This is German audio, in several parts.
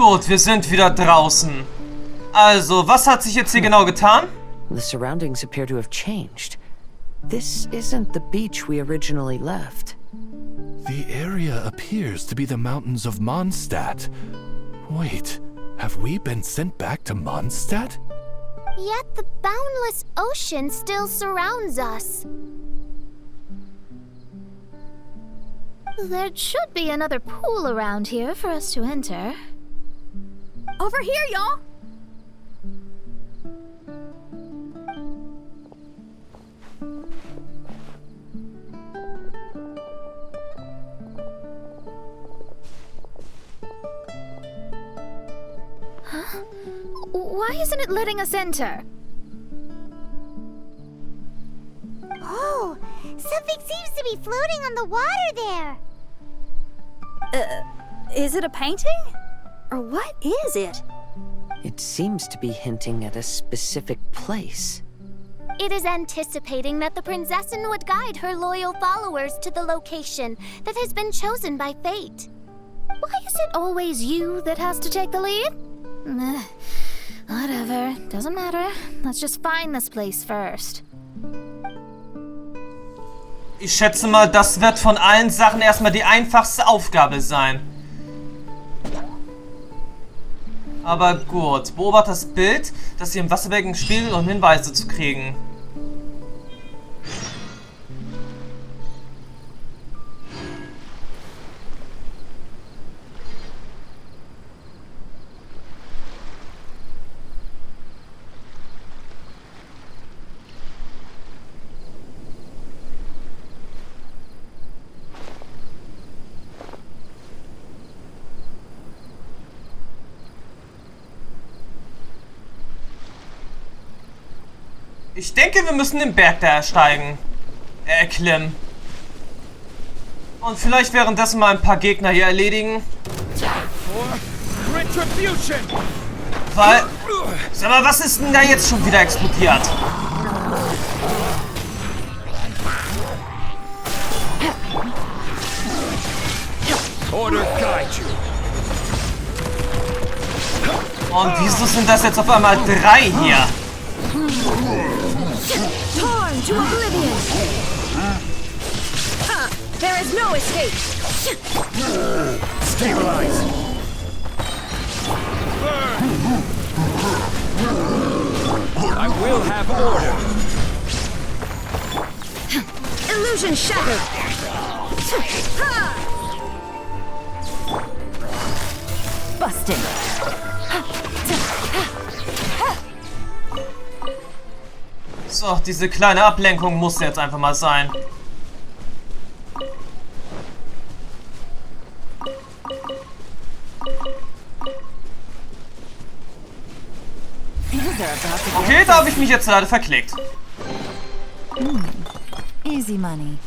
Gut, wir sind wieder draußen. Also, was hat sich jetzt hier genau getan? The surroundings appear to have changed. This isn't the beach we originally left. The area appears to be the mountains of Mondstadt. Wait, have we been sent back to Mondstadt? Yet the boundless ocean still surrounds us. There should be another pool around here for us to enter. Over here, y'all! Huh? Why isn't it letting us enter? Oh, something seems to be floating on the water there. Is it a painting? Or what is it? It seems to be hinting at a specific place. It is anticipating that the prinzessin would guide her loyal followers to the location that has been chosen by fate. Why is it always you that has to take the lead? Whatever, doesn't matter. Let's just find this place first. Ich schätze mal, das wird von allen Sachen erstmal die einfachste Aufgabe sein. Aber gut, beobachte das Bild, das hier im Wasserbecken spiegelt, um Hinweise zu kriegen. Ich denke, wir müssen den Berg da ersteigen. Erklimmen. Und vielleicht währenddessen mal ein paar Gegner hier erledigen. Weil... Sag mal, was ist denn da jetzt schon wieder explodiert? Und wieso sind das jetzt auf einmal 3 hier? Torn to oblivion! There is no escape! Stabilize! I will have order! Illusion shattered! Busted! So, diese kleine Ablenkung muss jetzt einfach mal sein. Okay, da habe ich mich jetzt leider verklickt. Easy money.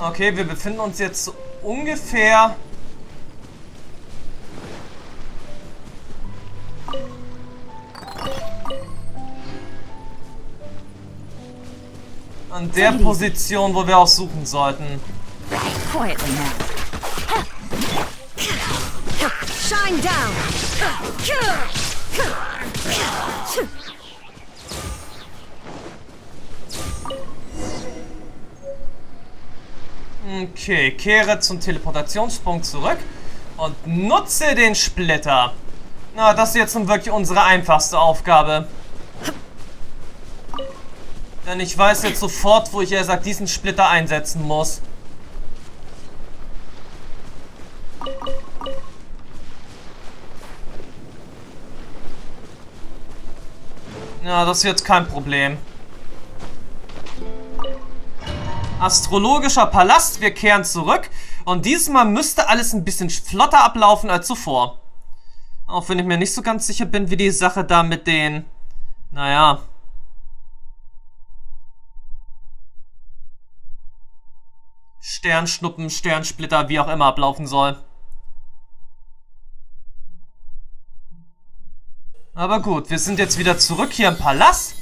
Okay, wir befinden uns jetzt so ungefähr... an der Position, wo wir auch suchen sollten. Quietly now. Shine down. Okay, kehre zum Teleportationssprung zurück und nutze den Splitter. Na, das ist jetzt nun wirklich unsere einfachste Aufgabe. Denn ich weiß jetzt sofort, wo ich diesen Splitter einsetzen muss. Ja, das wird kein Problem. Astrologischer Palast, wir kehren zurück. Und dieses Mal müsste alles ein bisschen flotter ablaufen als zuvor. Auch wenn ich mir nicht so ganz sicher bin, wie die Sache da mit den... Naja. Sternschnuppen, Sternsplitter, wie auch immer ablaufen soll. Aber gut, wir sind jetzt wieder zurück hier im Palast.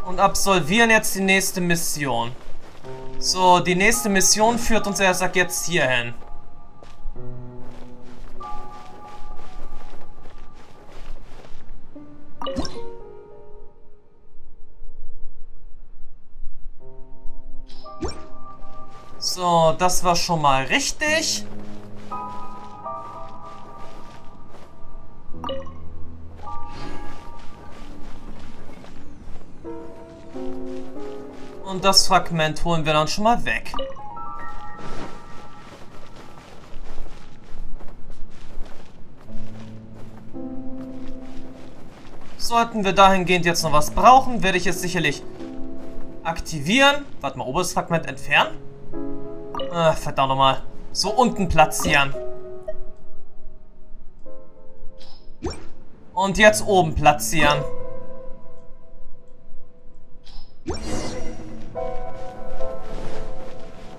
Und absolvieren jetzt die nächste Mission. So, die nächste Mission führt uns erst jetzt hier hin. So, das war schon mal richtig. Und das Fragment holen wir dann schon mal weg. Sollten wir dahingehend jetzt noch was brauchen, werde ich es sicherlich aktivieren. Warte mal, oberes Fragment entfernen. Verdammt nochmal. So unten platzieren. Und jetzt oben platzieren.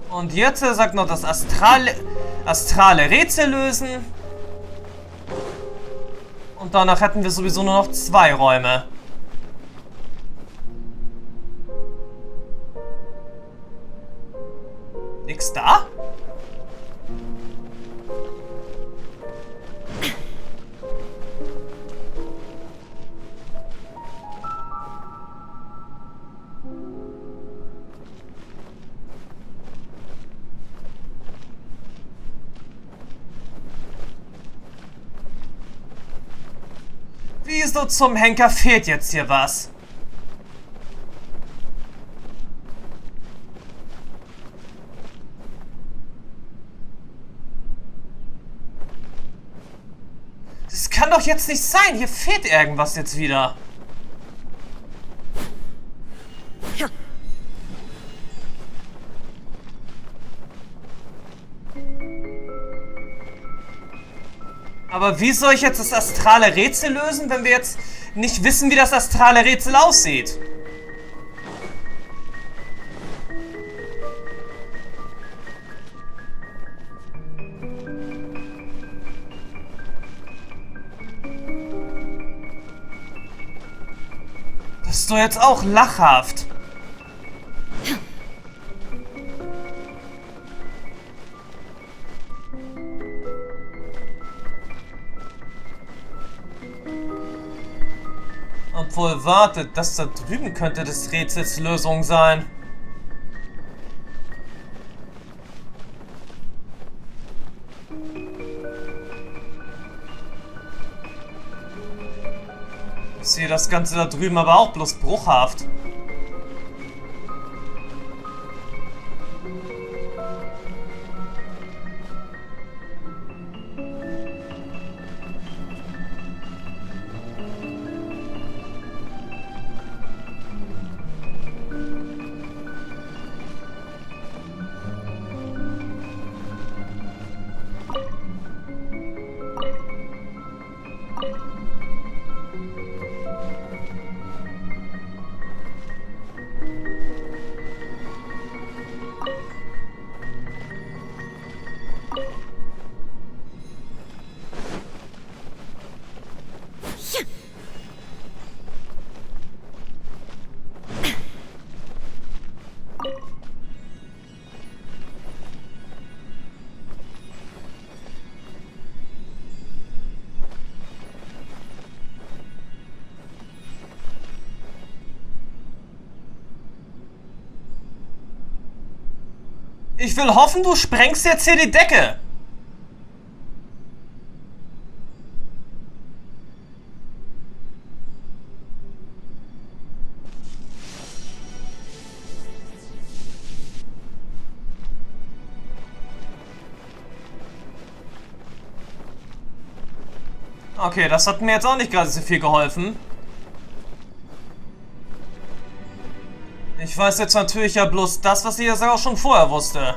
Und jetzt sagt noch das astrale Rätsel lösen. Und danach hätten wir sowieso nur noch 2 Räume. Nix da? Wieso zum Henker fehlt jetzt hier was? Das kann doch jetzt nicht sein. Hier fehlt irgendwas jetzt wieder. Aber wie soll ich jetzt das astrale Rätsel lösen, wenn wir jetzt nicht wissen, wie das astrale Rätsel aussieht? Das ist doch jetzt auch lachhaft. Obwohl, wartet, das da drüben könnte des Rätsels Lösung sein. Ich sehe das Ganze da drüben aber auch bloß bruchhaft. Ich will hoffen, du sprengst jetzt hier die Decke. Okay, das hat mir jetzt auch nicht gerade so viel geholfen. Ich weiß jetzt natürlich ja bloß das, was ich jetzt auch schon vorher wusste.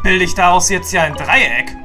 bilde ich daraus jetzt ja ein Dreieck?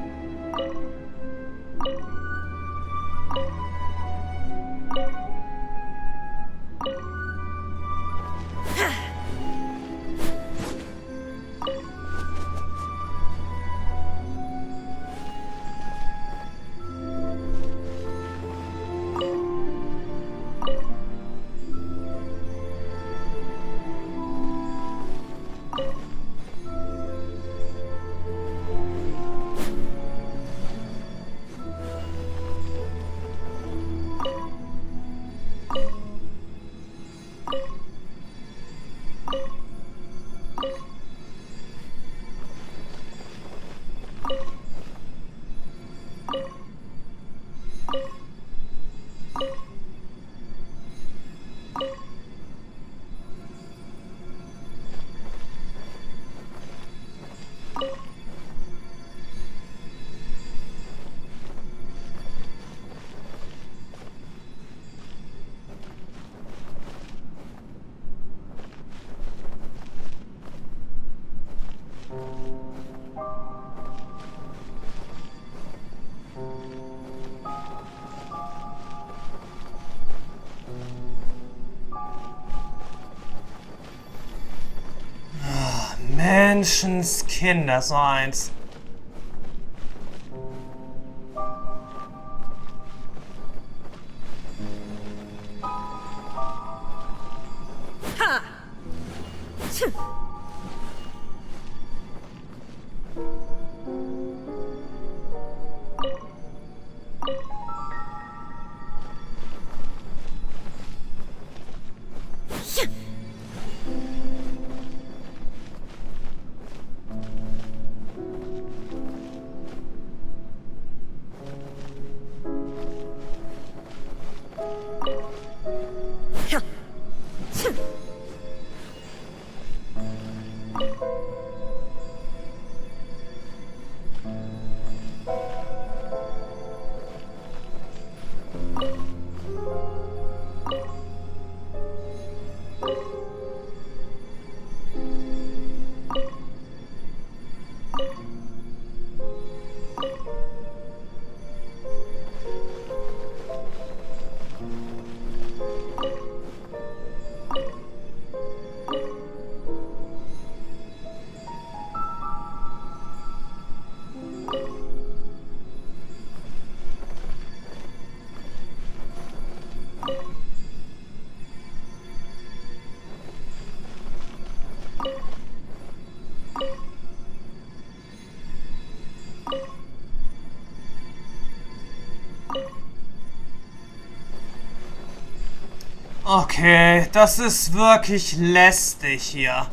Menschenskinder, so eins. Okay, das ist wirklich lästig hier.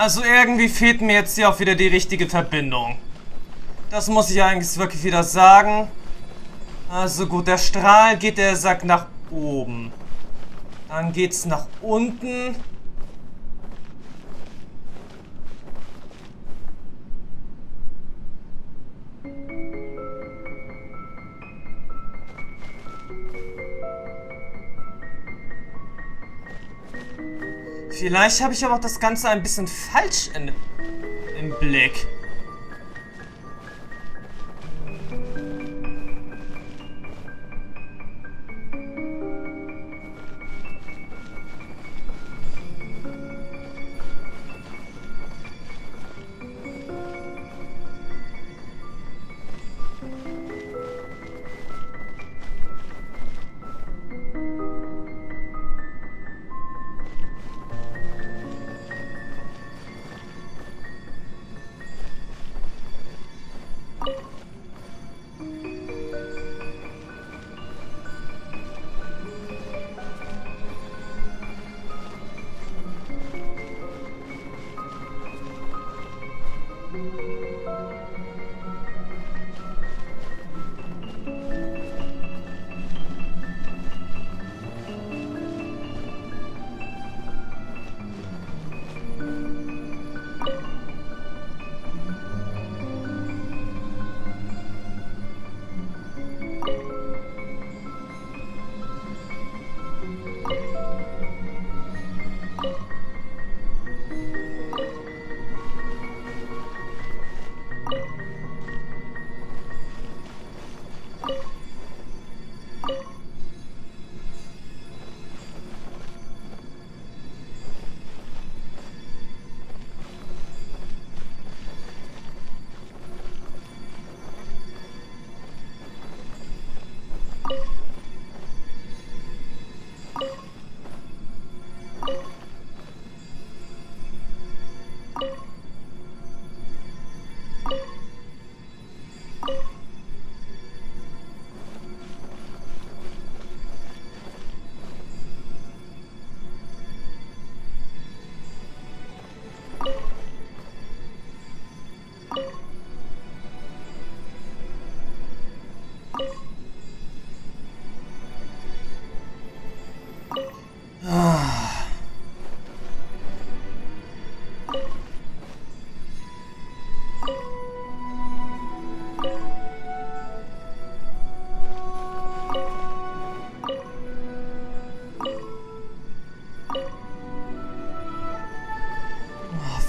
Also irgendwie fehlt mir jetzt hier auch wieder die richtige Verbindung. Das muss ich eigentlich wirklich wieder sagen. Also gut, der Strahl geht, der sagt nach oben. Dann geht's nach unten. Vielleicht habe ich aber auch das Ganze ein bisschen falsch im Blick.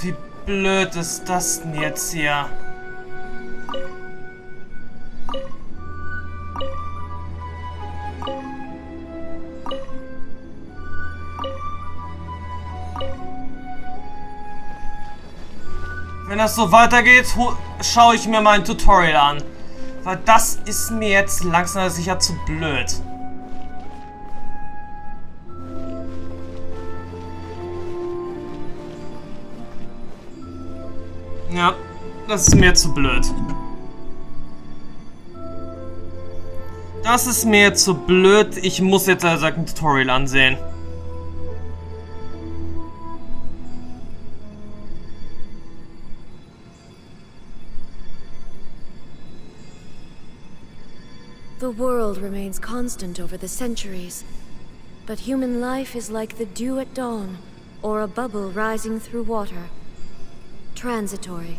Wie blöd ist das denn jetzt hier? Wenn das so weitergeht, schaue ich mir mein Tutorial an. Weil das ist mir jetzt langsam sicher zu blöd. Ja, das ist mir zu blöd. Das ist mir zu blöd. Ich muss jetzt also ein Tutorial ansehen. The world remains constant over the centuries, but human life is like the dew at dawn, or a bubble rising through water. Transitory.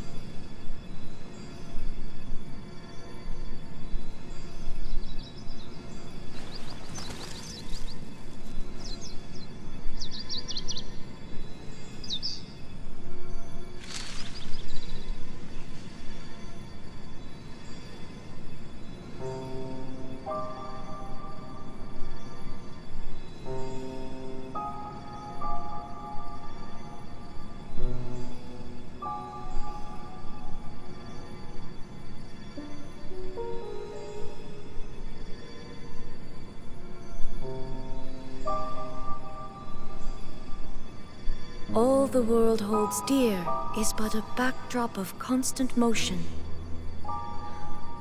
All the world holds dear is but a backdrop of constant motion.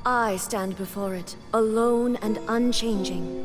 I stand before it, alone and unchanging.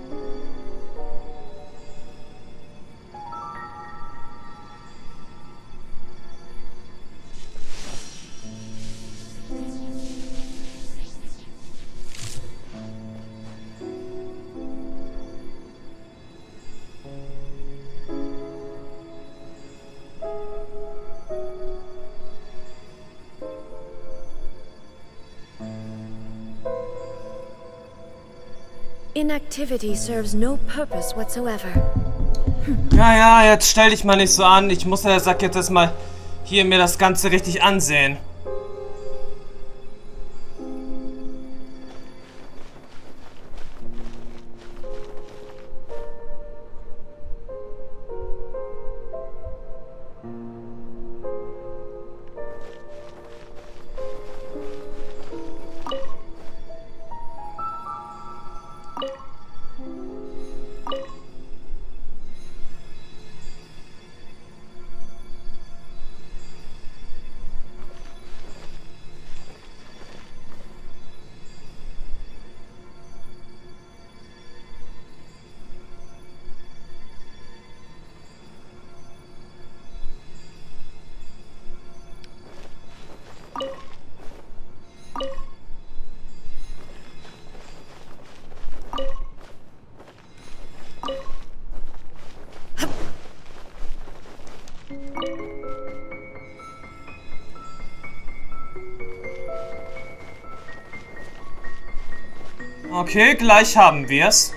Inactivity serves no purpose whatsoever. Ja, jetzt stell dich mal nicht so an. Ich muss ja, sag jetzt erstmal hier mir das Ganze richtig ansehen. Okay, gleich haben wir's.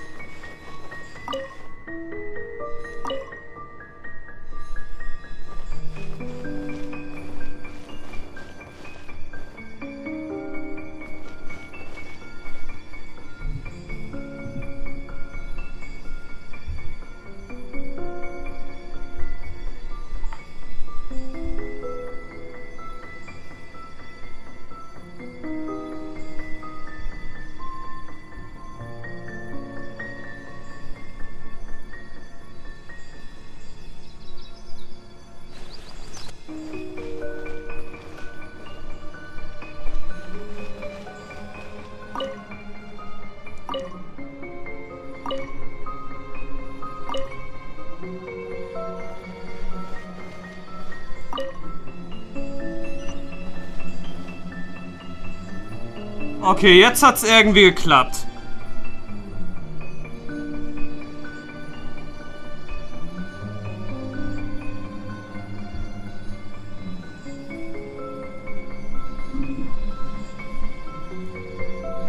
Okay, jetzt hat's irgendwie geklappt.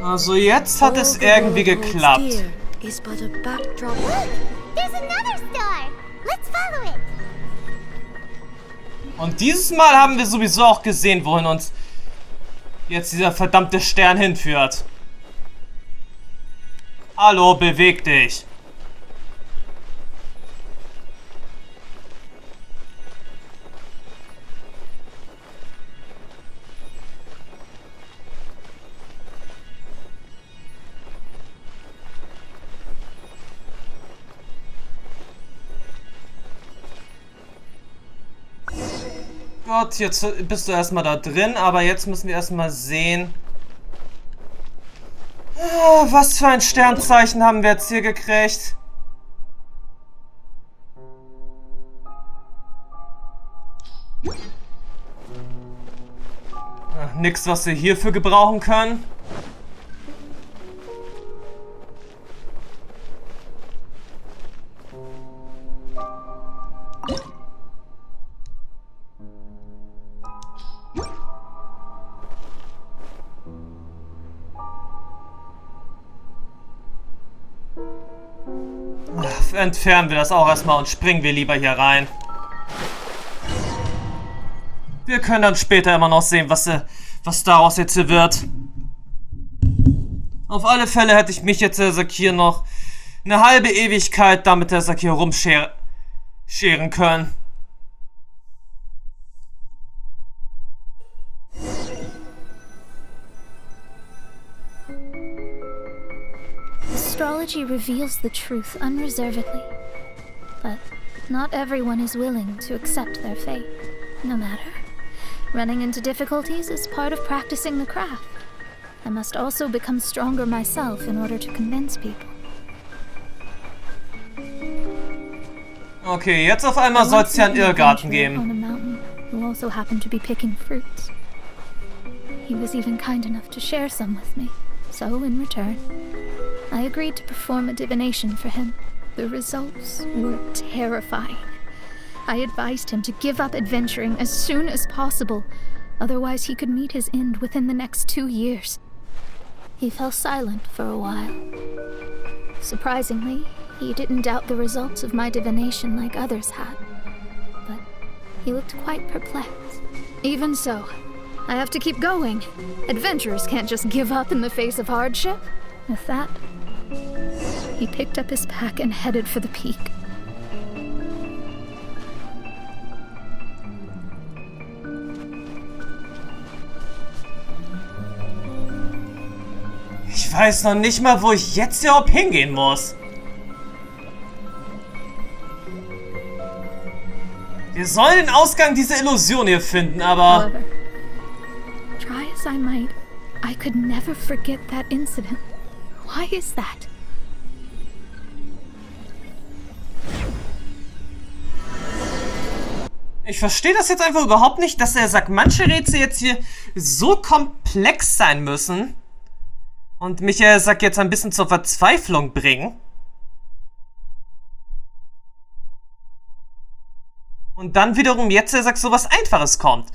Also jetzt hat es irgendwie geklappt. There's another star. Let's follow it. Und dieses Mal haben wir sowieso auch gesehen, wohin uns jetzt dieser verdammte Stern hinführt. Hallo, beweg dich. Gott, jetzt bist du erstmal da drin, aber jetzt müssen wir erstmal sehen. Was für ein Sternzeichen haben wir jetzt hier gekriegt? Nix, was wir hierfür gebrauchen können. Entfernen wir das auch erstmal und springen wir lieber hier rein. Wir können dann später immer noch sehen, was daraus jetzt hier wird. Auf alle Fälle hätte ich mich jetzt hier noch eine halbe Ewigkeit damit der Sack hier rumscheren können. Astrology reveals the truth unreservedly, but not everyone is willing to accept their fate, no matter. Running into difficulties is part of practicing the craft. I must also become stronger myself in order to convince people. Okay, jetzt auf einmal soll es ja einen Irrgarten geben. On a mountain who also happened to be picking fruits. He was even kind enough to share some with me, so in return, I agreed to perform a divination for him. The results were terrifying. I advised him to give up adventuring as soon as possible, otherwise he could meet his end within the next 2 years. He fell silent for a while. Surprisingly, he didn't doubt the results of my divination like others had. But he looked quite perplexed. Even so, I have to keep going. Adventurers can't just give up in the face of hardship. With that, he picked up his pack and headed for the peak. Ich weiß noch nicht mal, wo ich jetzt überhaupt hingehen muss. Wir sollen den Ausgang dieser Illusion hier finden, aber... However, try as I might, I could never forget that incident. Why is that? Ich verstehe das jetzt einfach überhaupt nicht, dass er sagt, manche Rätsel jetzt hier so komplex sein müssen und mich, er sagt, jetzt ein bisschen zur Verzweiflung bringen. Und dann wiederum jetzt, er sagt, so was Einfaches kommt.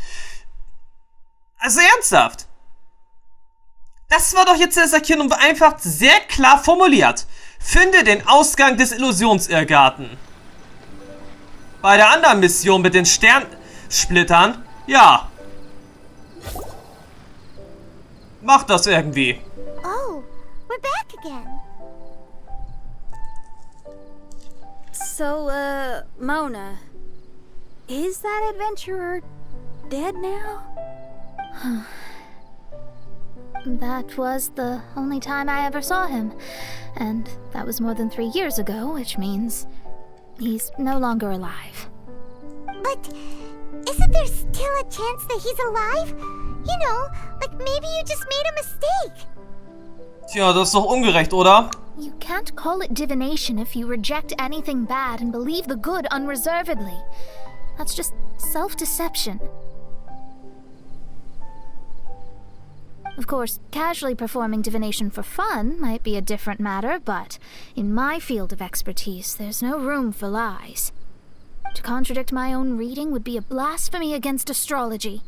Also ernsthaft. Das war doch jetzt, er sagt, hier nun einfach sehr klar formuliert. Finde den Ausgang des Illusionsirrgarten. Bei der anderen Mission mit den Sternsplittern, ja. Mach das irgendwie. Oh, we're back again. So, Mona, is that adventurer dead now? That was the only time I ever saw him. And that was more than 3 years ago, which means he's no longer alive. But isn't there still a chance that he's alive? You know, like maybe you just made a mistake. Tja, das ist doch ungerecht, oder? You can't call it divination if you reject anything bad and believe the good unreservedly. That's just self-deception. Of course, casually performing divination for fun might be a different matter, but in my field of expertise, there's no room for lies. To contradict my own reading would be a blasphemy against astrology.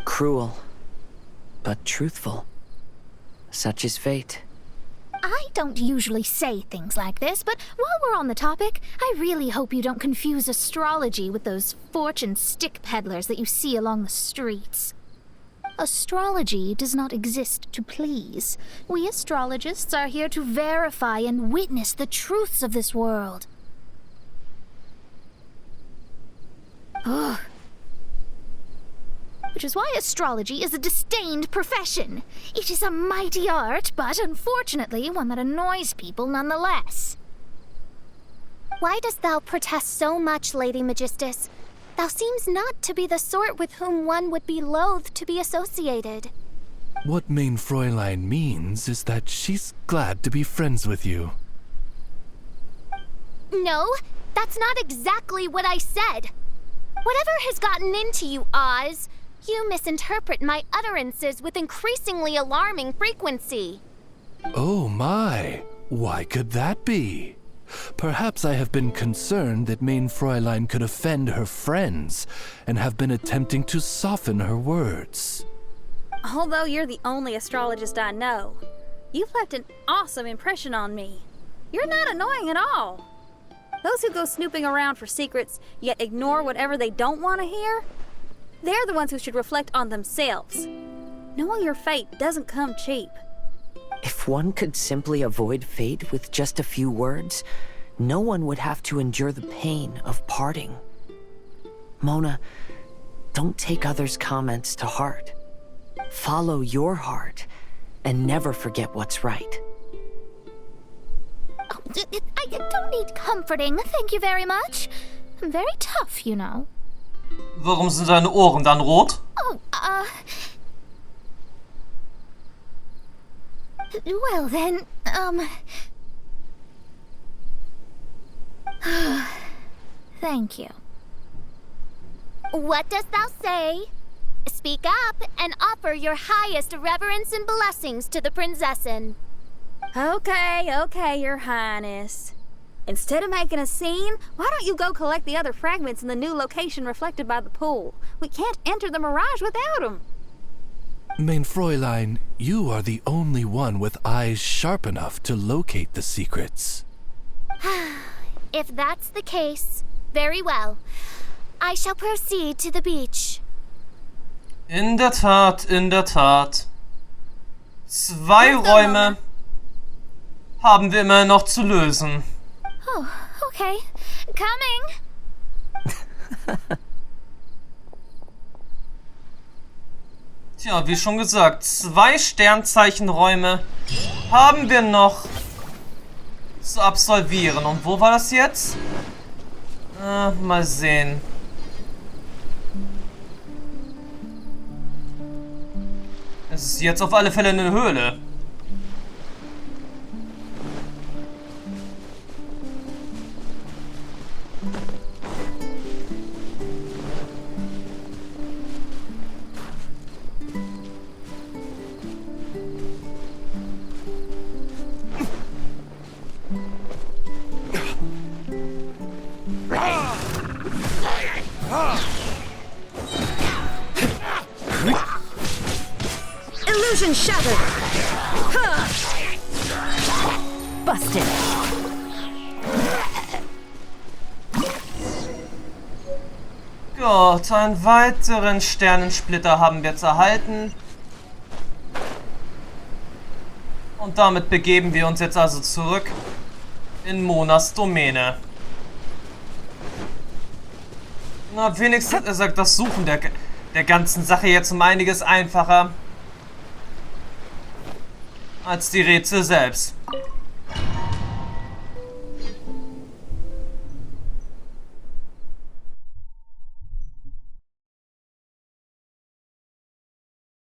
Cruel, but truthful. Such is fate. I don't usually say things like this, but while we're on the topic, I really hope you don't confuse astrology with those fortune stick peddlers that you see along the streets. Astrology does not exist to please. We astrologists are here to verify and witness the truths of this world. Ugh. Which is why astrology is a disdained profession. It is a mighty art, but unfortunately one that annoys people nonetheless. Why dost thou protest so much, Lady Magistus? Thou seems not to be the sort with whom one would be loath to be associated. What Mein Fräulein means is that she's glad to be friends with you. No, that's not exactly what I said. Whatever has gotten into you, Oz, you misinterpret my utterances with increasingly alarming frequency. Oh my, why could that be? Perhaps I have been concerned that Mein Fräulein could offend her friends and have been attempting to soften her words. Although you're the only astrologist I know, you've left an awesome impression on me. You're not annoying at all. Those who go snooping around for secrets, yet ignore whatever they don't want to hear, they're the ones who should reflect on themselves. Knowing your fate doesn't come cheap. If one could simply avoid fate with just a few words, no one would have to endure the pain of parting. Mona, don't take others' comments to heart. Follow your heart and never forget what's right. Oh, I don't need comforting, thank you very much. I'm very tough, you know. Warum sind deine Ohren dann rot? Oh, well then, thank you. What dost thou say? Speak up and offer your highest reverence and blessings to the prinzessin. Okay, Your Highness. Instead of making a scene, why don't you go collect the other fragments in the new location reflected by the pool? We can't enter the mirage without them. Mein Fräulein, you are the only one with eyes sharp enough to locate the secrets. If that's the case, very well. I shall proceed to the beach. In der Tat, in der Tat. 2 Let's go, Räume Mona. haben wir immer noch zu lösen. Oh, okay. Coming. Tja, wie schon gesagt, 2 Sternzeichenräume haben wir noch zu absolvieren. Und wo war das jetzt? Mal sehen. Es ist jetzt auf alle Fälle eine Höhle. Illusion shattered! Busted. Gut, einen weiteren Sternensplitter haben wir jetzt erhalten. Und damit begeben wir uns jetzt also zurück in Monas Domäne. Na, wenigstens hat er gesagt, das Suchen der ganzen Sache jetzt um einiges einfacher als die Rätsel selbst.